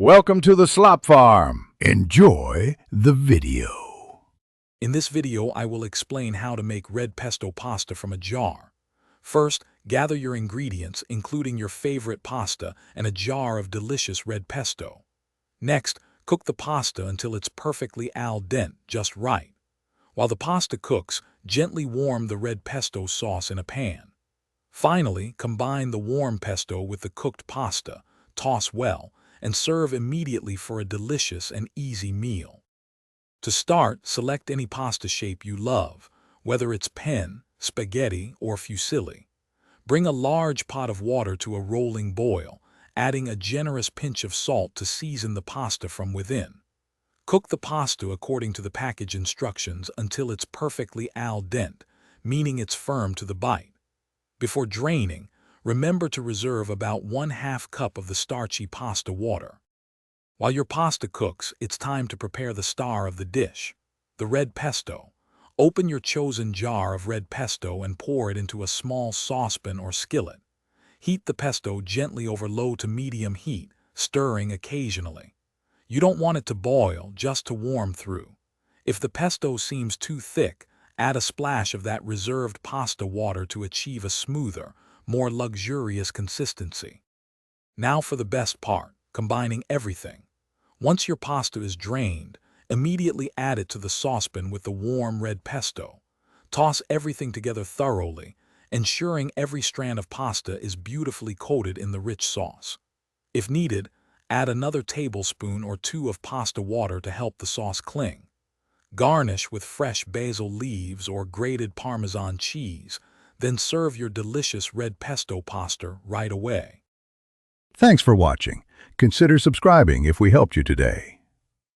Welcome to the Slop Farm. Enjoy the video. In this video, I will explain how to make red pesto pasta from a jar. First, gather your ingredients, including your favorite pasta and a jar of delicious red pesto. Next, cook the pasta until it's perfectly al dente, just right. While the pasta cooks, gently warm the red pesto sauce in a pan. Finally, combine the warm pesto with the cooked pasta, toss well, and serve immediately for a delicious and easy meal. To start, select any pasta shape you love, whether it's penne, spaghetti, or fusilli. Bring a large pot of water to a rolling boil, adding a generous pinch of salt to season the pasta from within. Cook the pasta according to the package instructions until it's perfectly al dente, meaning it's firm to the bite. Before draining, remember to reserve about 1/2 cup of the starchy pasta water. While your pasta cooks, it's time to prepare the star of the dish, the red pesto. Open your chosen jar of red pesto and pour it into a small saucepan or skillet. Heat the pesto gently over low to medium heat, stirring occasionally. You don't want it to boil, just to warm through. If the pesto seems too thick, add a splash of that reserved pasta water to achieve a smoother, more luxurious consistency. Now for the best part, combining everything. Once your pasta is drained, immediately add it to the saucepan with the warm red pesto. Toss everything together thoroughly, ensuring every strand of pasta is beautifully coated in the rich sauce. If needed, add another tablespoon or two of pasta water to help the sauce cling. Garnish with fresh basil leaves or grated Parmesan cheese, then serve your delicious red pesto pasta right away. Thanks for watching. Consider subscribing if we helped you today.